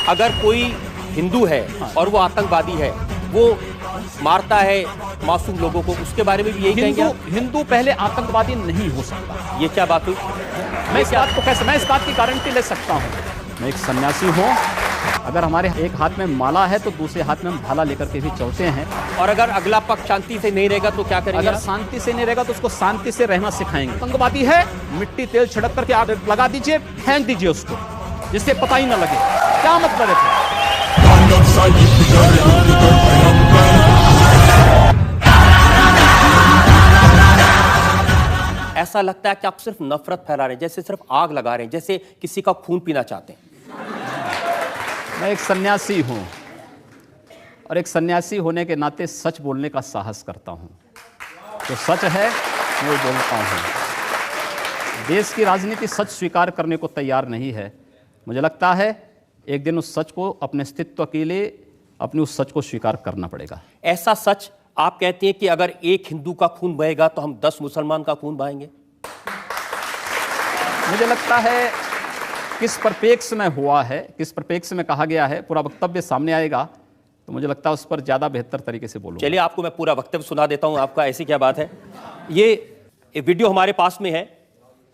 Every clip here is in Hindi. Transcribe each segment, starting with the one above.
अगर कोई हिंदू है और वो आतंकवादी है, वो मारता है मासूम लोगों को, उसके बारे में भी यही कहेंगे आप? हिंदू पहले आतंकवादी नहीं हो सकता। ये क्या बात हुई? मैं इस बात की गारंटी ले सकता हूँ। मैं एक सन्यासी हूँ। अगर हमारे एक हाथ में माला है तो दूसरे हाथ में हम भाला लेकर के भी चलते हैं। और अगर अगला पक्ष शांति से नहीं रहेगा तो क्या करेंगे? अगर शांति से नहीं रहेगा तो उसको शांति से रहना सिखाएंगे। आतंकवादी है, मिट्टी तेल छिड़क करके आग लगा दीजिए, फेंक दीजिए उसको, जिससे पता ही न लगे। क्या मतलब है? ऐसा लगता है कि आप सिर्फ नफरत फैला रहे हैं, जैसे सिर्फ आग लगा रहे हैं, जैसे किसी का खून पीना चाहते हैं। मैं एक सन्यासी हूं और एक सन्यासी होने के नाते सच बोलने का साहस करता हूं। जो सच है वो बोलता हूं। देश की राजनीति सच स्वीकार करने को तैयार नहीं है। मुझे लगता है एक दिन उस सच को अपने अस्तित्व के लिए अपने उस सच को स्वीकार करना पड़ेगा। ऐसा सच आप कहते हैं कि अगर एक हिंदू का खून बहेगा तो हम 10 मुसलमान का खून बहाएंगे? मुझे लगता है किस परिप्रेक्ष्य में हुआ है, किस परिप्रेक्ष्य में कहा गया है, पूरा वक्तव्य सामने आएगा तो मुझे लगता है उस पर ज्यादा बेहतर तरीके से बोलूंगा। चलिए आपको मैं पूरा वक्तव्य सुना देता हूं आपका। ऐसी क्या बात है? ये वीडियो हमारे पास में है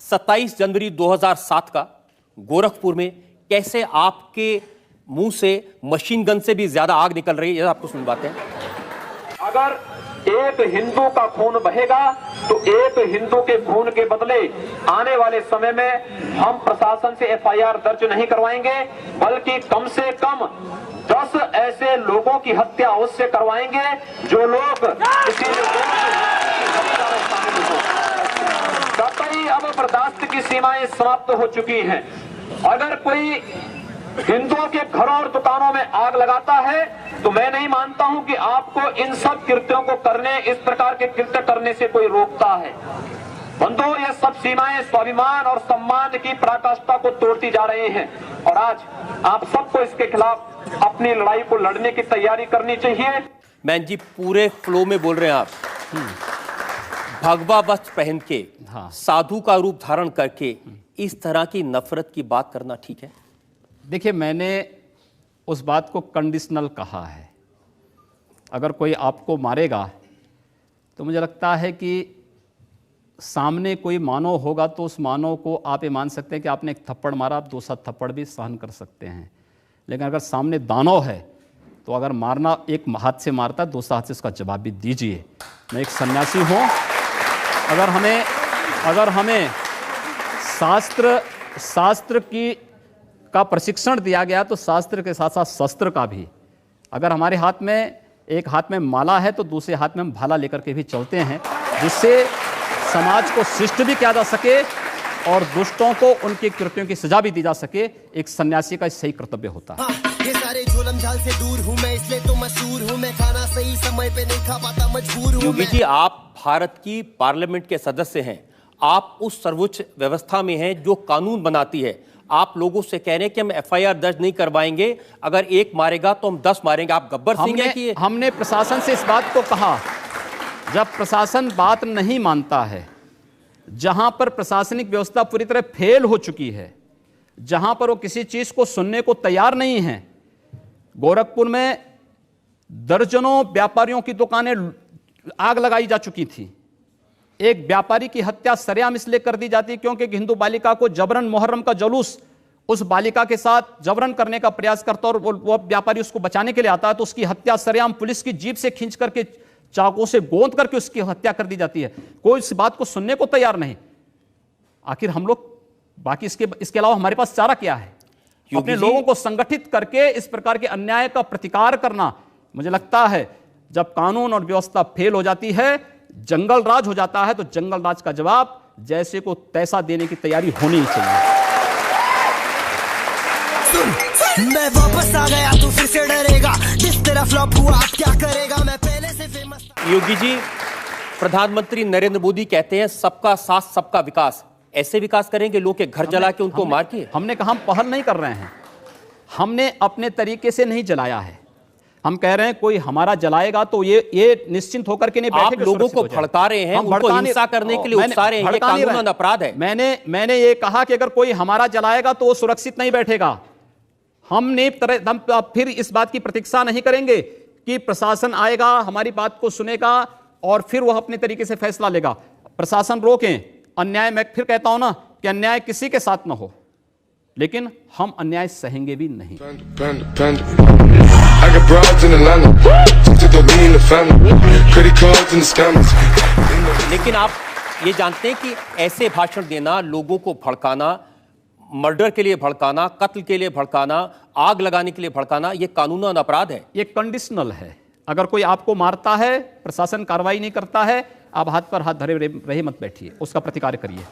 27 जनवरी 2007 का, गोरखपुर में कैसे आपके मुंह से मशीन गन से भी ज्यादा आग निकल रही है, आपको सुनवाते हैं। अगर एक हिंदू का खून बहेगा तो एक हिंदू के खून के बदले आने वाले समय में हम प्रशासन से एफआईआर दर्ज नहीं करवाएंगे, बल्कि कम से कम 10 ऐसे लोगों की हत्या उससे करवाएंगे जो लोग किसी कतई अब बर्दाश्त की सीमाएं समाप्त हो चुकी हैं। अगर कोई हिंदुओं के घरों और दुकानों में आग लगाता है तो मैं नहीं मानता हूं कि आपको इन सब कृत्यों को करने, इस प्रकार के कृत्य करने से कोई रोकता है। बंधुओं, ये सब सीमाएं स्वाभिमान और सम्मान की पराकाष्ठा को तोड़ती जा रहे हैं और आज आप सबको इसके खिलाफ अपनी लड़ाई को लड़ने की तैयारी करनी चाहिए। मैन जी पूरे फ्लो में बोल रहे हैं आप। भगवा वस्त्र पहन के, हाँ। साधु का रूप धारण करके इस तरह की नफरत की बात करना ठीक है? देखिए, मैंने उस बात को कंडीशनल कहा है। अगर कोई आपको मारेगा तो मुझे लगता है कि सामने कोई मानव होगा तो उस मानव को आप ये मान सकते हैं कि आपने एक थप्पड़ मारा, आप दूसरा थप्पड़ भी सहन कर सकते हैं। लेकिन अगर सामने दानव है तो अगर मारना, एक हाथ से मारता है दूसरा हाथ से उसका जवाब भी दीजिए। मैं एक सन्यासी हूँ। अगर हमें शास्त्र का प्रशिक्षण दिया गया तो शास्त्र के साथ साथ शस्त्र का भी। अगर हमारे हाथ में, एक हाथ में माला है तो दूसरे हाथ में हम भाला लेकर के भी चलते हैं, जिससे समाज को शिष्ट भी किया जा सके और दुष्टों को उनके कृत्यों की सजा भी दी जा सके। एक सन्यासी का सही कर्तव्य होता है। ये सारे झोलम झाल से दूर हूं मैं, इसलिए तो मशहूर हूं मैं। खाना सही समय पे नहीं खा पाता, मजबूर हूं योगी जी, आप भारत की पार्लियामेंट के सदस्य हैं, आप उस सर्वोच्च व्यवस्था में हैं जो कानून बनाती है। आप लोगों से कह रहे हैं कि हम एफआईआर दर्ज नहीं करवाएंगे, अगर एक मारेगा तो हम 10 मारेंगे। आप गब्बर सिंह हैं कि हमने प्रशासन से इस बात को कहा। जब प्रशासन बात नहीं मानता है, जहां पर प्रशासनिक व्यवस्था पूरी तरह फेल हो चुकी है, जहां पर वो किसी चीज को सुनने को तैयार नहीं है। गोरखपुर में दर्जनों व्यापारियों की दुकानें आग लगाई जा चुकी थी। एक व्यापारी की हत्या सरेआम इसलिए कर दी जाती क्योंकि हिंदू बालिका को जबरन, मुहर्रम का जुलूस उस बालिका के साथ जबरन करने का प्रयास करता और वो व्यापारी उसको बचाने के लिए आता है तो उसकी हत्या सरेआम पुलिस की जीप से खींच करके, चाकू से गोंद करके उसकी हत्या कर दी जाती है। कोई इस बात को सुनने को तैयार नहीं। आखिर हम लोग बाकी इसके अलावा हमारे पास चारा क्या है? अपने लोगों को संगठित करके इस प्रकार के अन्याय का प्रतिकार करना। मुझे लगता है जब कानून और व्यवस्था फेल हो जाती है, जंगल राज हो जाता है, तो जंगल राज का जवाब जैसे को तैसा देने की तैयारी होनी ही चाहिए। मैं वापस आ गया तू फिर से डरेगा, जिस तरह फ्लॉप हुआ आप क्या करेगा, मैं पहले से फेमस। योगी जी, प्रधानमंत्री नरेंद्र मोदी कहते हैं सबका साथ सबका विकास। ऐसे विकास करेंगे लोग के घर जला के उनको मार के? हमने कहा हम पहल नहीं कर रहे हैं, हमने अपने तरीके से नहीं जलाया है। हम कह रहे हैं कोई हमारा जलाएगा तो ये निश्चिंत होकर के नहीं बैठेंगे। आप लोगों को भड़का रहे हैं, उनको हिंसा करने के लिए उकसा रहे हैं, ये कानूनन अपराध है। मैंने ये कहा कि अगर कोई हमारा जलाएगा तो वो सुरक्षित नहीं बैठेगा। हम फिर इस बात की प्रतीक्षा नहीं करेंगे कि प्रशासन आएगा, हमारी बात को सुनेगा और फिर वह अपने तरीके से फैसला लेगा। प्रशासन रोकें अन्याय। मैं फिर कहता हूं ना कि अन्याय किसी के साथ ना हो, लेकिन हम अन्याय सहेंगे भी नहीं। लेकिन आप ये जानते हैं कि ऐसे भाषण देना, लोगों को भड़काना, मर्डर के लिए भड़काना, कत्ल के लिए भड़काना, आग लगाने के लिए भड़काना, यह कानूनन अपराध है। ये कंडीशनल है। अगर कोई आपको मारता है, प्रशासन कार्रवाई नहीं करता है, आप हाथ पर हाथ धरे रहे मत बैठिए, उसका प्रतिकार करिए।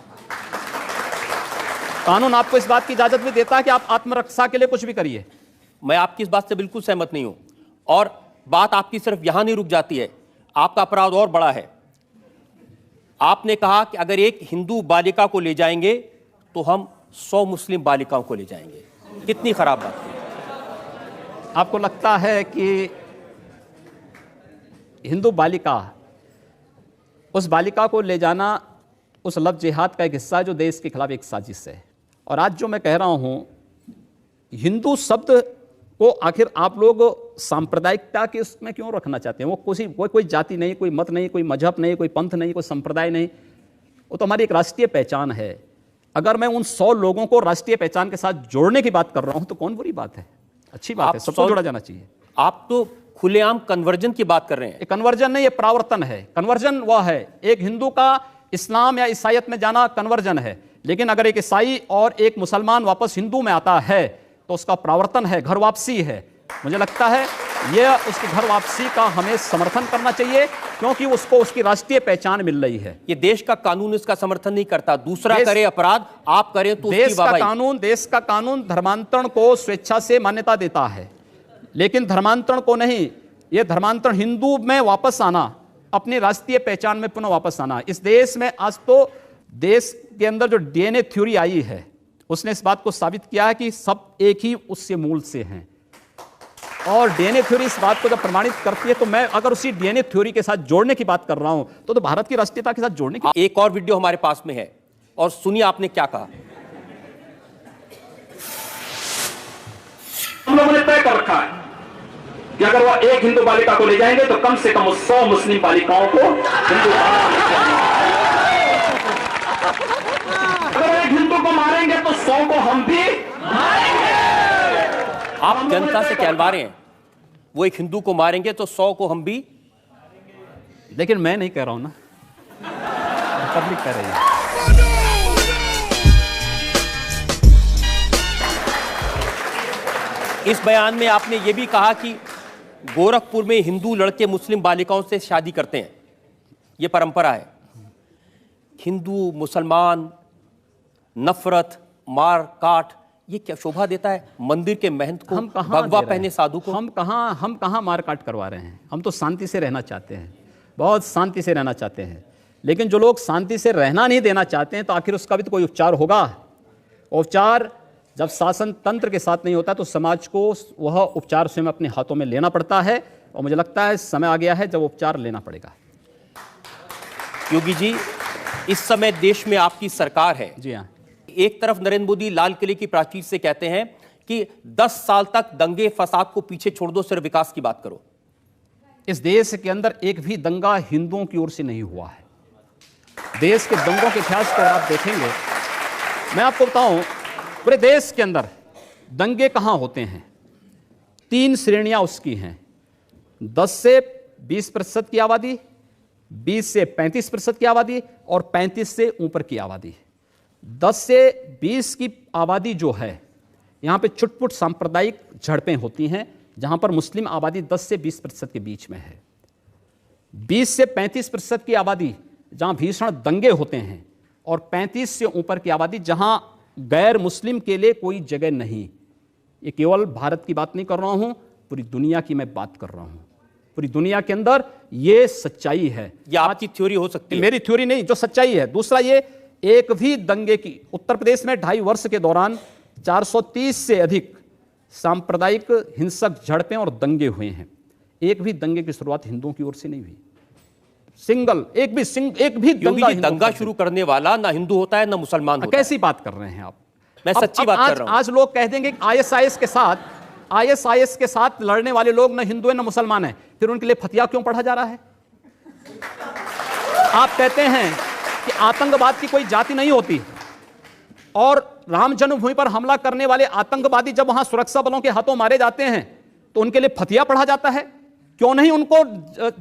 कानून आपको इस बात की इजाजत भी देता है कि आप आत्मरक्षा के लिए कुछ भी करिए। मैं आपकी इस बात से बिल्कुल सहमत नहीं हूं, और बात आपकी सिर्फ यहां नहीं रुक जाती है, आपका अपराध और बड़ा है। आपने कहा कि अगर एक हिंदू बालिका को ले जाएंगे तो हम 100 मुस्लिम बालिकाओं को ले जाएंगे। कितनी खराब बात है। आपको लगता है कि हिंदू बालिका, उस बालिका को ले जाना उस लव जिहाद का एक हिस्सा है जो देश के खिलाफ एक साजिश है। और आज जो मैं कह रहा हूं, हिंदू शब्द को आखिर आप लोग सांप्रदायिकता के उसमें क्यों रखना चाहते हैं? वो कोई जाति नहीं, कोई मत नहीं, कोई मजहब नहीं, कोई पंथ नहीं, कोई संप्रदाय नहीं, वो तो हमारी एक राष्ट्रीय पहचान है। अगर मैं उन 100 लोगों को राष्ट्रीय पहचान के साथ जोड़ने की बात कर रहा हूं तो कौन बुरी बात है? अच्छी बात है, सबको जोड़ा जाना चाहिए। आप तो खुलेआम कन्वर्जन की बात कर रहे हैं। कन्वर्जन नहीं, ये प्रावर्तन है। कन्वर्जन वह है, एक हिंदू का इस्लाम या ईसाइयत में जाना कन्वर्जन है। लेकिन अगर एक ईसाई और एक मुसलमान वापस हिंदू में आता है तो उसका प्रावर्तन है, घर वापसी है। मुझे लगता है यह उसकी घर वापसी का हमें समर्थन करना चाहिए, क्योंकि उसको उसकी राष्ट्रीय पहचान मिल रही है। ये देश का कानून इसका समर्थन नहीं करता। दूसरा करे अपराध, आप करें तो देश का कानून धर्मांतरण को स्वेच्छा से मान्यता देता है, लेकिन धर्मांतरण को नहीं। यह धर्मांतरण हिंदू में वापस आना, अपनी राष्ट्रीय पहचान में पुनः वापस आना। इस देश में आज तो देश के अंदर जो डीएनए थ्योरी आई है, उसने इस बात को साबित किया है कि सब एक ही उससे मूल से हैं। और डीएनए थ्योरी इस बात को जब प्रमाणित करती है, तो मैं अगर उसी डीएनए थ्योरी के साथ जोड़ने की बात कर रहा हूं तो भारत की राष्ट्रीयता के साथ जोड़ने की। एक और वीडियो हमारे पास में है, और सुनिए आपने क्या कहा। हम लोगों ने तय कर रखा है कि अगर वो एक हिंदू बालिका को ले जाएंगे तो कम से कम 100 मुस्लिम बालिकाओं को हिंदू। अगर एक हिंदू को मारेंगे तो 100 को हम भी मारेंगे। आप जनता से कहलवा रहे हैं, वो एक हिंदू को मारेंगे तो 100 को हम भी। लेकिन मैं नहीं कह रहा हूं ना, पब्लिक कह रही है। इस बयान में आपने ये भी कहा कि गोरखपुर में हिंदू लड़के मुस्लिम बालिकाओं से शादी करते हैं, ये परंपरा है। हिंदू मुसलमान, नफरत, मार काट, ये क्या शोभा देता है मंदिर के महंत को, भगवा पहने साधु को? हम कहां मार काट करवा रहे हैं? हम तो शांति से रहना चाहते हैं, बहुत शांति से रहना चाहते हैं। लेकिन जो लोग शांति से रहना नहीं देना चाहते हैं, तो आखिर उसका भी तो कोई उपचार होगा। उपचार जब शासन तंत्र के साथ नहीं होता तो समाज को वह उपचार स्वयं अपने हाथों में लेना पड़ता है, और मुझे लगता है समय आ गया है जब उपचार लेना पड़ेगा। योगी जी, इस समय देश में आपकी सरकार है। जी हाँ। एक तरफ नरेंद्र मोदी लाल किले की प्राचीर से कहते हैं कि 10 साल तक दंगे फसाद को पीछे छोड़ दो, सिर्फ विकास की बात करो। इस देश के अंदर एक भी दंगा हिंदुओं की ओर से नहीं हुआ है। देश के दंगों के इतिहास को आप देखेंगे, मैं आपको बताऊं, पूरे देश के अंदर दंगे कहां होते हैं? 3 श्रेणियां उसकी हैं। 10 से 20% की आबादी, 20 से 35% की आबादी, और 35 से ऊपर की आबादी। 10 से 20 की आबादी जो है, यहां पे छुटपुट सांप्रदायिक झड़पें होती हैं, जहां पर मुस्लिम आबादी 10 से 20% के बीच में है। 20 से 35% की आबादी जहां भीषण दंगे होते हैं, और 35 से ऊपर की आबादी जहां गैर मुस्लिम के लिए कोई जगह नहीं। ये केवल भारत की बात नहीं कर रहा हूं, पूरी दुनिया की मैं बात कर रहा हूं। पूरी दुनिया के अंदर ये सच्चाई है। ये आपकी थ्योरी हो सकती है, मेरी थ्योरी नहीं, जो सच्चाई है। दूसरा, ये एक भी दंगे की, उत्तर प्रदेश में 2.5 वर्ष के दौरान 430 से अधिक सांप्रदायिक हिंसक झड़पें और दंगे हुए हैं। एक भी दंगे की शुरुआत हिंदुओं की ओर से नहीं हुई। एक भी दंगा शुरू करने वाला ना हिंदू होता है ना मुसलमान होता है। कैसी बात कर रहे हैं आप? मैं सच्ची बात कर रहा हूं। आज लोग कह देंगे आईएसआईएस के साथ लड़ने वाले लोग न हिंदू है न मुसलमान है, फिर उनके लिए फतिया क्यों पढ़ा जा रहा है? आप कहते हैं कि आतंकवाद की कोई जाति नहीं होती, और राम जन्मभूमि पर हमला करने वाले आतंकवादी जब वहां सुरक्षा बलों के हाथों मारे जाते हैं तो उनके लिए फतिया पढ़ा जाता है। क्यों नहीं उनको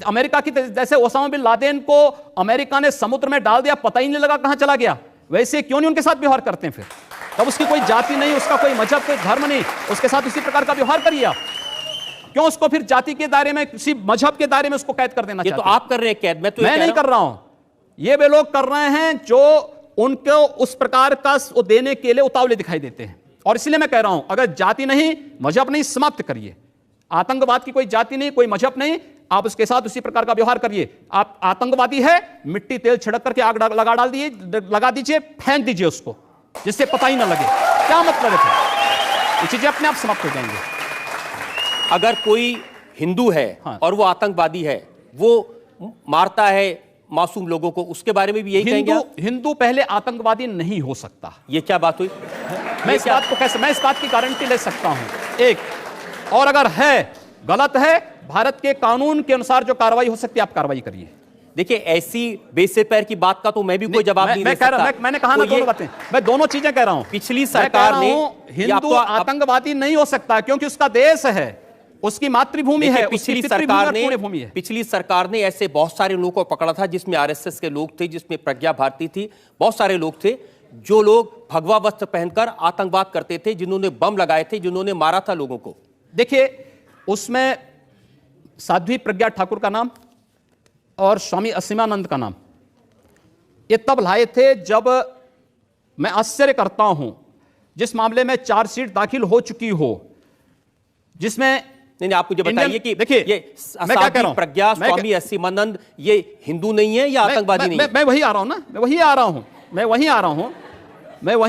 अमेरिका की जैसे ओसामा बिन लादेन को अमेरिका ने समुद्र में डाल दिया, पता ही नहीं लगा कहां चला गया, वैसे क्यों नहीं उनके साथ व्यवहार करते हैं? फिर तब उसकी कोई जाति नहीं, उसका कोई मजहब, कोई धर्म नहीं, उसके साथ उसी प्रकार का व्यवहार करिए आप। क्यों उसको फिर जाति के दायरे में, किसी मजहब के दायरे में उसको कैद कर देना ये चाहते तो आप कर रहे हैं कैद, मैं नहीं कर रहा हूं। ये वे लोग कर रहे हैं जो उनको उस प्रकार का वो देने के लिए उतावले दिखाई देते हैं। और इसलिए मैं कह रहा हूं, अगर जाति नहीं, मजहब नहीं, समाप्त करिए। आतंकवाद की कोई जाति नहीं, कोई मजहब नहीं, आप उसके साथ उसी प्रकार का व्यवहार करिए। आप आतंकवादी है, मिट्टी तेल छिड़क करके आग लगा दीजिए, फेंक दीजिए उसको, जिससे पता ही ना लगे। क्या मतलब है? ये चीजें अपने आप समाप्त हो जाएंगे। अगर कोई हिंदू है और वो आतंकवादी है, वो मारता है मासूम लोगों को, उसके बारे में भी यही कहेंगे आप? हिंदू पहले आतंकवादी नहीं हो सकता। ये क्या बात हुई? मैं इस बात की गारंटी ले सकता हूं। एक और, अगर है, गलत है, भारत के कानून के अनुसार जो कार्रवाई हो सकती है आप कार्रवाई करिए। देखिए, ऐसी बेसिर पैर की बात का तो मैं भी कोई जवाब नहीं दे सकता। मैंने कहा ना दोनों बातें, मैं दोनों चीजें कह रहा हूं। पिछली सरकार ने हिंदू आतंकवादी नहीं हो सकता, क्योंकि उसका देश है, उसकी मातृभूमि है, पिछली सरकार ने ऐसे बहुत सारे लोगों को पकड़ा था, जिसमें आरएसएस के लोग थे, जिसमें प्रज्ञा भारती थी, बहुत सारे लोग थे जो लोग भगवा वस्त्र पहनकर आतंकवाद करते थे, जिन्होंने बम लगाए थे, जिन्होंने मारा था लोगों को। देखिए, उसमें साध्वी प्रज्ञा ठाकुर का नाम और स्वामी असीमानंद का नाम ये तब लाए थे जब, मैं आश्चर्य करता हूं, जिस मामले में चार्जशीट दाखिल हो चुकी हो, जिसमें नहीं, आप मुझे बताइए कि देखिए, ये साध्वी प्रज्ञा, स्वामी असीमानंद, ये हिंदू नहीं है या आतंकवादी नहीं है? मैं वही आ रहा हूं ना, मैं वही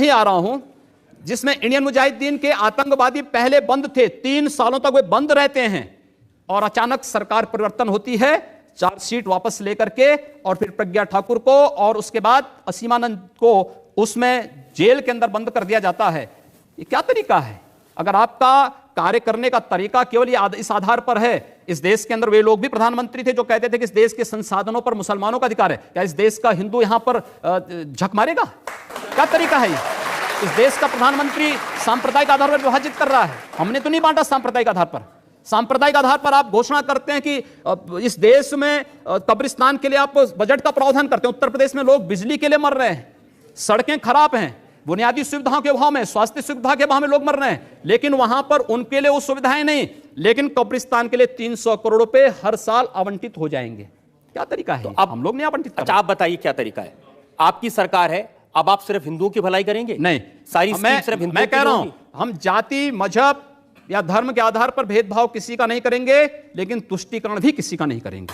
आ रहा हूं जिसमें इंडियन मुजाहिदीन के आतंकवादी पहले बंद थे, 3 सालों तक वे बंद रहते हैं, और अचानक सरकार परिवर्तन होती है, चार्जशीट वापस लेकर के, और फिर प्रज्ञा ठाकुर को और उसके बाद असीमानंद को उसमें जेल के अंदर बंद कर दिया जाता है। ये क्या तरीका है? अगर आपका कार्य करने का तरीका केवल इस आधार पर है, इस देश के अंदर वे लोग भी प्रधानमंत्री थे जो कहते थे कि इस देश के संसाधनों पर मुसलमानों का अधिकार है, क्या इस देश का हिंदू यहां पर झक मारेगा? क्या तरीका है ये? इस देश का प्रधानमंत्री सांप्रदायिक आधार पर विभाजित कर रहा है। हमने तो नहीं बांटा सांप्रदायिक आधार पर। सांप्रदायिक आधार पर आप घोषणा करते हैं कि इस देश में कब्रिस्तान के लिए आप बजट का प्रावधान करते हैं। उत्तर प्रदेश में लोग बिजली के लिए मर रहे हैं, सड़कें खराब हैं, बुनियादी सुविधाओं के अभाव में, स्वास्थ्य सुविधा के अभाव में लोग मर रहे हैं, लेकिन वहां पर उनके लिए वो सुविधाएं नहीं, लेकिन कब्रिस्तान के लिए 300 करोड़ रुपए हर साल आवंटित हो जाएंगे। क्या तरीका है? तो अब हम लोग नहीं आवंटित। अच्छा, आप बताइए क्या तरीका है? आपकी सरकार है, अब आप सिर्फ हिंदुओं की भलाई करेंगे? नहीं, सारी सिर्फ हिंदुओं। मैं कह रहा हूं, हम जाति, मजहब या धर्म के आधार पर भेदभाव किसी का नहीं करेंगे, लेकिन तुष्टीकरण भी किसी का नहीं करेंगे।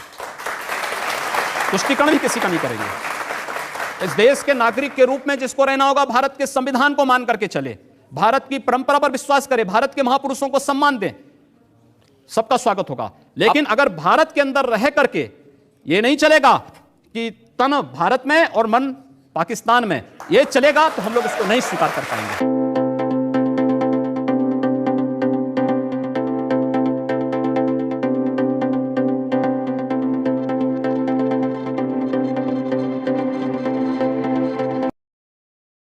तुष्टीकरण भी किसी का नहीं करेंगे। इस देश के नागरिक के रूप में जिसको रहना होगा, भारत के संविधान को मान करके चले, भारत की परंपरा पर विश्वास करे, भारत के महापुरुषों को सम्मान दें, सबका स्वागत होगा। लेकिन अगर भारत के अंदर रह करके ये नहीं चलेगा कि तन भारत में और मन पाकिस्तान में, ये चलेगा तो हम लोग इसको नहीं स्वीकार कर पाएंगे।